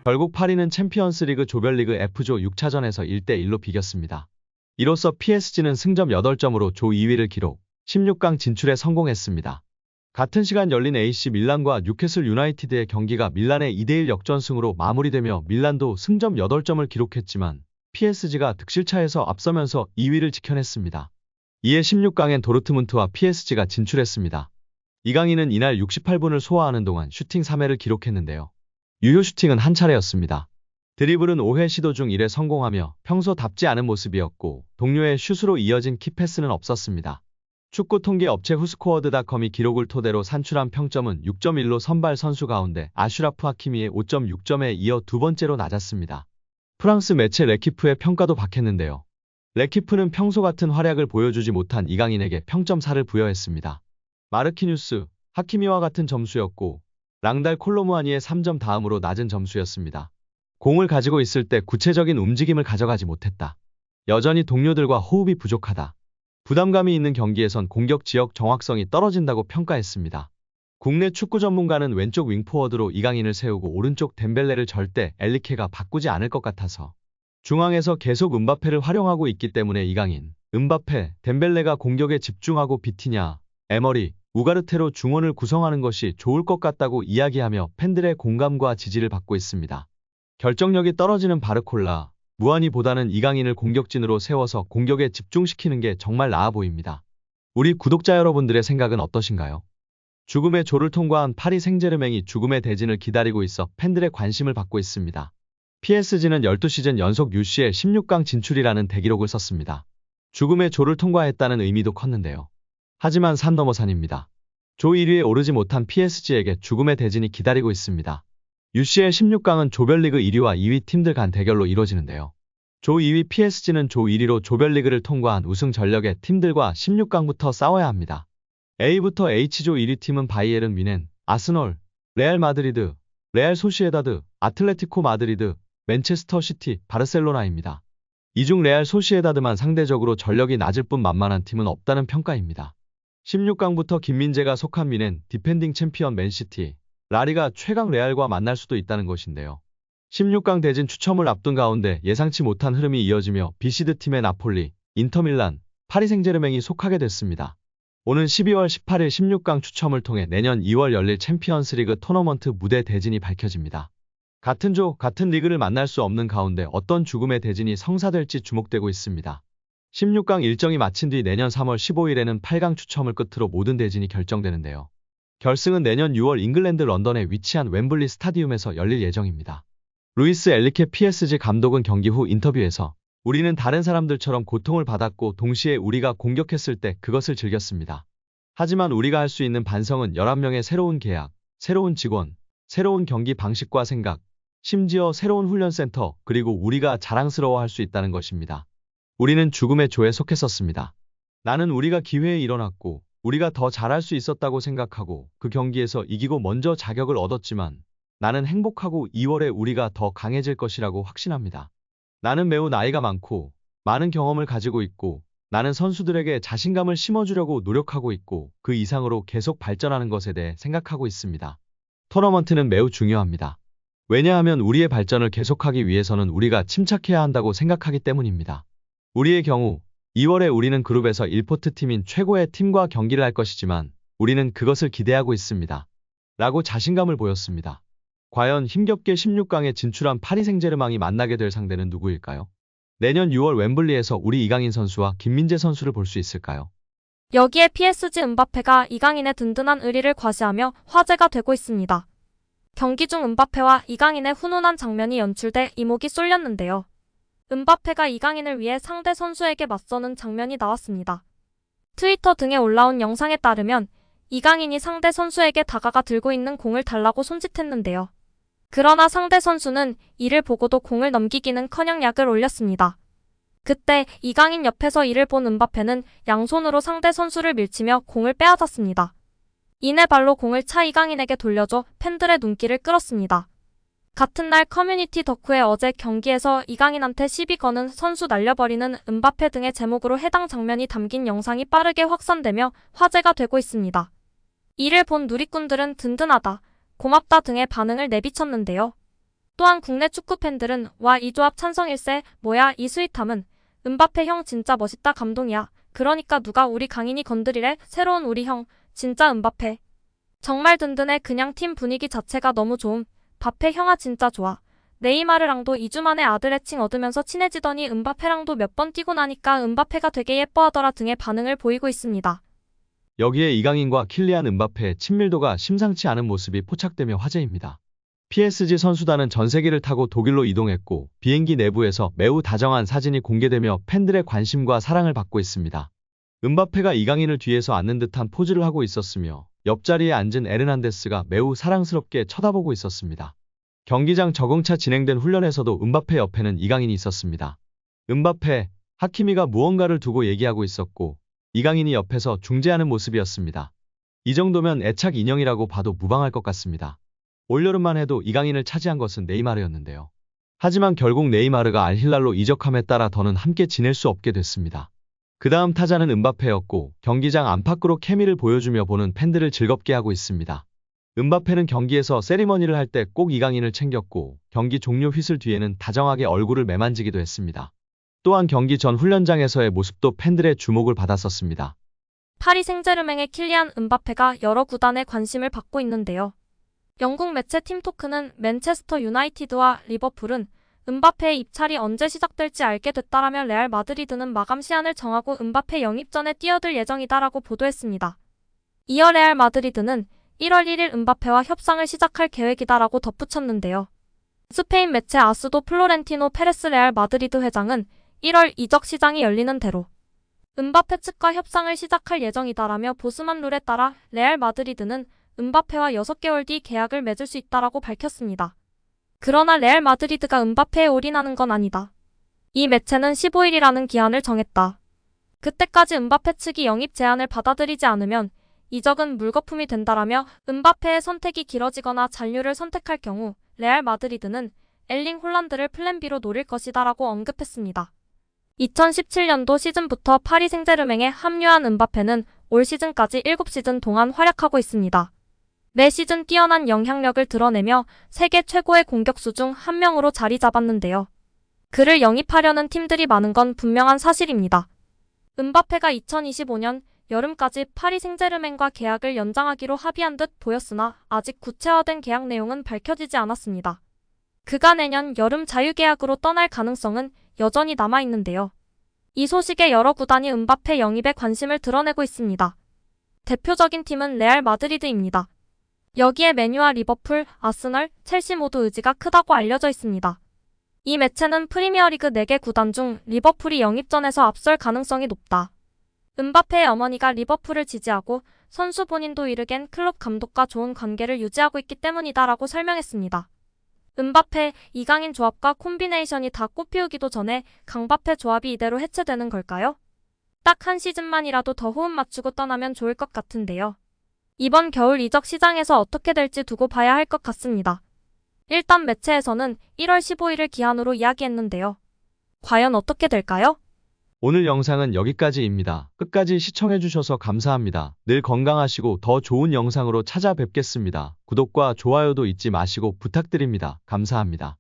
결국 파리는 챔피언스리그 조별리그 F조 6차전에서 1대1로 비겼습니다. 이로써 PSG는 승점 8점으로 조 2위를 기록, 16강 진출에 성공했습니다. 같은 시간 열린 AC 밀란과 뉴캐슬 유나이티드의 경기가 밀란의 2대1 역전승으로 마무리되며 밀란도 승점 8점을 기록했지만 PSG가 득실차에서 앞서면서 2위를 지켜냈습니다. 이에 16강엔 도르트문트와 PSG가 진출했습니다. 이강인은 이날 68분을 소화하는 동안 슈팅 3회를 기록했는데요. 유효 슈팅은 한 차례였습니다. 드리블은 5회 시도 중 1회 성공하며 평소답지 않은 모습이었고 동료의 슛으로 이어진 키패스는 없었습니다. 축구 통계 업체 후스코어드닷컴이 기록을 토대로 산출한 평점은 6.1로 선발 선수 가운데 아슈라프 하키미의 5.6점에 이어 두 번째로 낮았습니다. 프랑스 매체 레키프의 평가도 박했는데요. 레키프는 평소 같은 활약을 보여주지 못한 이강인에게 평점 4를 부여했습니다. 마르키뉴스, 하키미와 같은 점수였고 랑달 콜로무아니의 3점 다음으로 낮은 점수였습니다. 공을 가지고 있을 때 구체적인 움직임을 가져가지 못했다. 여전히 동료들과 호흡이 부족하다. 부담감이 있는 경기에선 공격 지역 정확성이 떨어진다고 평가했습니다. 국내 축구 전문가는 왼쪽 윙포워드로 이강인을 세우고 오른쪽 덴벨레를 절대 엘리케가 바꾸지 않을 것 같아서 중앙에서 계속 음바페를 활용하고 있기 때문에 이강인, 음바페, 덴벨레가 공격에 집중하고 비티냐, 에머리, 우가르테로 중원을 구성하는 것이 좋을 것 같다고 이야기하며 팬들의 공감과 지지를 받고 있습니다. 결정력이 떨어지는 바르콜라, 무한히보다는 이강인을 공격진으로 세워서 공격에 집중시키는 게 정말 나아 보입니다. 우리 구독자 여러분들의 생각은 어떠신가요? 죽음의 조를 통과한 파리 생제르맹이 죽음의 대진을 기다리고 있어 팬들의 관심을 받고 있습니다. PSG는 12시즌 연속 UCL 16강 진출이라는 대기록을 썼습니다. 죽음의 조를 통과했다는 의미도 컸는데요. 하지만 산 넘어 산입니다. 조 1위에 오르지 못한 PSG에게 죽음의 대진이 기다리고 있습니다. UCL 16강은 조별리그 1위와 2위 팀들 간 대결로 이뤄지는데요. 조 2위 PSG는 조 1위로 조별리그를 통과한 우승 전력의 팀들과 16강부터 싸워야 합니다. A부터 H조 1위 팀은 바이에른 뮌헨, 아스널, 레알 마드리드, 레알 소시에다드, 아틀레티코 마드리드, 맨체스터 시티, 바르셀로나입니다. 이 중 레알 소시에다드만 상대적으로 전력이 낮을 뿐 만만한 팀은 없다는 평가입니다. 16강부터 김민재가 속한 뮌헨, 디펜딩 챔피언 맨시티, 라리가 최강 레알과 만날 수도 있다는 것인데요. 16강 대진 추첨을 앞둔 가운데 예상치 못한 흐름이 이어지며 비시드 팀의 나폴리, 인터밀란, 파리 생제르맹이 속하게 됐습니다. 오는 12월 18일 16강 추첨을 통해 내년 2월 열릴 챔피언스리그 토너먼트 무대 대진이 밝혀집니다. 같은 조, 같은 리그를 만날 수 없는 가운데 어떤 죽음의 대진이 성사될지 주목되고 있습니다. 16강 일정이 마친 뒤 내년 3월 15일에는 8강 추첨을 끝으로 모든 대진이 결정되는데요. 결승은 내년 6월 잉글랜드 런던에 위치한 웸블리 스타디움에서 열릴 예정입니다. 루이스 엘리케 PSG 감독은 경기 후 인터뷰에서 우리는 다른 사람들처럼 고통을 받았고 동시에 우리가 공격했을 때 그것을 즐겼습니다. 하지만 우리가 할 수 있는 반성은 11명의 새로운 계약, 새로운 직원, 새로운 경기 방식과 생각, 심지어 새로운 훈련센터, 그리고 우리가 자랑스러워할 수 있다는 것입니다. 우리는 죽음의 조에 속했었습니다. 나는 우리가 기회에 일어났고 우리가 더 잘할 수 있었다고 생각하고 그 경기에서 이기고 먼저 자격을 얻었지만 나는 행복하고 2월에 우리가 더 강해질 것이라고 확신합니다. 나는 매우 나이가 많고 많은 경험을 가지고 있고 나는 선수들에게 자신감을 심어주려고 노력하고 있고 그 이상으로 계속 발전하는 것에 대해 생각하고 있습니다. 토너먼트는 매우 중요합니다. 왜냐하면 우리의 발전을 계속하기 위해서는 우리가 침착해야 한다고 생각하기 때문입니다. 우리의 경우 2월에 우리는 그룹에서 1포트 팀인 최고의 팀과 경기를 할 것이지만 우리는 그것을 기대하고 있습니다. 라고 자신감을 보였습니다. 과연 힘겹게 16강에 진출한 파리 생제르맹이 만나게 될 상대는 누구일까요? 내년 6월 웸블리에서 우리 이강인 선수와 김민재 선수를 볼 수 있을까요? 여기에 PSG 음바페가 이강인의 든든한 의리를 과시하며 화제가 되고 있습니다. 경기 중 음바페와 이강인의 훈훈한 장면이 연출돼 이목이 쏠렸는데요. 음바페가 이강인을 위해 상대 선수에게 맞서는 장면이 나왔습니다. 트위터 등에 올라온 영상에 따르면 이강인이 상대 선수에게 다가가 들고 있는 공을 달라고 손짓했는데요. 그러나 상대 선수는 이를 보고도 공을 넘기기는커녕 약을 올렸습니다. 그때 이강인 옆에서 이를 본 음바페는 양손으로 상대 선수를 밀치며 공을 빼앗았습니다. 이내 발로 공을 차 이강인에게 돌려줘 팬들의 눈길을 끌었습니다. 같은 날 커뮤니티 덕후에 어제 경기에서 이강인한테 시비 거는 선수 날려버리는 음바페 등의 제목으로 해당 장면이 담긴 영상이 빠르게 확산되며 화제가 되고 있습니다. 이를 본 누리꾼들은 든든하다, 고맙다 등의 반응을 내비쳤는데요. 또한 국내 축구 팬들은 와 이 조합 찬성일세, 뭐야 이 스윗함은, 음바페 형 진짜 멋있다 감동이야, 그러니까 누가 우리 강인이 건드리래, 새로운 우리 형, 진짜 음바페. 정말 든든해, 그냥 팀 분위기 자체가 너무 좋음, 바페 형아 진짜 좋아. 네이마르랑도 2주 만에 아들 애칭 얻으면서 친해지더니 음바페랑도 몇 번 뛰고 나니까 음바페가 되게 예뻐하더라 등의 반응을 보이고 있습니다. 여기에 이강인과 킬리안 음바페의 친밀도가 심상치 않은 모습이 포착되며 화제입니다. PSG 선수단은 전세기를 타고 독일로 이동했고 비행기 내부에서 매우 다정한 사진이 공개되며 팬들의 관심과 사랑을 받고 있습니다. 음바페가 이강인을 뒤에서 안는 듯한 포즈를 하고 있었으며 옆자리에 앉은 에르난데스가 매우 사랑스럽게 쳐다보고 있었습니다. 경기장 적응차 진행된 훈련에서도 음바페 옆에는 이강인이 있었습니다. 음바페, 하키미가 무언가를 두고 얘기하고 있었고 이강인이 옆에서 중재하는 모습이었습니다. 이 정도면 애착 인형이라고 봐도 무방할 것 같습니다. 올여름만 해도 이강인을 차지한 것은 네이마르였는데요. 하지만 결국 네이마르가 알힐랄로 이적함에 따라 더는 함께 지낼 수 없게 됐습니다. 그 다음 타자는 음바페였고 경기장 안팎으로 케미를 보여주며 보는 팬들을 즐겁게 하고 있습니다. 음바페는 경기에서 세리머니를 할 때 꼭 이강인을 챙겼고 경기 종료 휘슬 뒤에는 다정하게 얼굴을 매만지기도 했습니다. 또한 경기 전 훈련장에서의 모습도 팬들의 주목을 받았었습니다. 파리 생제르맹의 킬리안 음바페가 여러 구단의 관심을 받고 있는데요. 영국 매체 팀토크는 맨체스터 유나이티드와 리버풀은 음바페의 입찰이 언제 시작될지 알게 됐다라며 레알 마드리드는 마감 시한을 정하고 음바페 영입 전에 뛰어들 예정이다라고 보도했습니다. 이어 레알 마드리드는 1월 1일 음바페와 협상을 시작할 계획이다라고 덧붙였는데요. 스페인 매체 아스도 플로렌티노 페레스 레알 마드리드 회장은 1월 이적 시장이 열리는 대로 음바페 측과 협상을 시작할 예정이다라며 보스만 룰에 따라 레알 마드리드는 음바페와 6개월 뒤 계약을 맺을 수 있다라고 밝혔습니다. 그러나 레알 마드리드가 음바페에 올인하는 건 아니다. 이 매체는 15일이라는 기한을 정했다. 그때까지 음바페 측이 영입 제안을 받아들이지 않으면 이적은 물거품이 된다라며 음바페의 선택이 길어지거나 잔류를 선택할 경우 레알 마드리드는 엘링 홀란드를 플랜 B로 노릴 것이다라고 언급했습니다. 2017년도 시즌부터 파리 생제르맹에 합류한 음바페는 올 시즌까지 7시즌 동안 활약하고 있습니다. 매 시즌 뛰어난 영향력을 드러내며 세계 최고의 공격수 중 한 명으로 자리 잡았는데요. 그를 영입하려는 팀들이 많은 건 분명한 사실입니다. 음바페가 2025년 여름까지 파리 생제르맹과 계약을 연장하기로 합의한 듯 보였으나 아직 구체화된 계약 내용은 밝혀지지 않았습니다. 그가 내년 여름 자유계약으로 떠날 가능성은 여전히 남아있는데요. 이 소식에 여러 구단이 음바페 영입에 관심을 드러내고 있습니다. 대표적인 팀은 레알 마드리드입니다. 여기에 맨유와 리버풀, 아스널, 첼시 모두 의지가 크다고 알려져 있습니다. 이 매체는 프리미어리그 4개 구단 중 리버풀이 영입전에서 앞설 가능성이 높다. 음바페의 어머니가 리버풀을 지지하고 선수 본인도 이르겐 클롭 감독과 좋은 관계를 유지하고 있기 때문이다라고 설명했습니다. 음바페, 이강인 조합과 콤비네이션이 다 꽃피우기도 전에 강바페 조합이 이대로 해체되는 걸까요? 딱 한 시즌만이라도 더 호흡 맞추고 떠나면 좋을 것 같은데요. 이번 겨울 이적 시장에서 어떻게 될지 두고 봐야 할 것 같습니다. 일단 매체에서는 1월 15일을 기한으로 이야기했는데요. 과연 어떻게 될까요? 오늘 영상은 여기까지입니다. 끝까지 시청해주셔서 감사합니다. 늘 건강하시고 더 좋은 영상으로 찾아뵙겠습니다. 구독과 좋아요도 잊지 마시고 부탁드립니다. 감사합니다.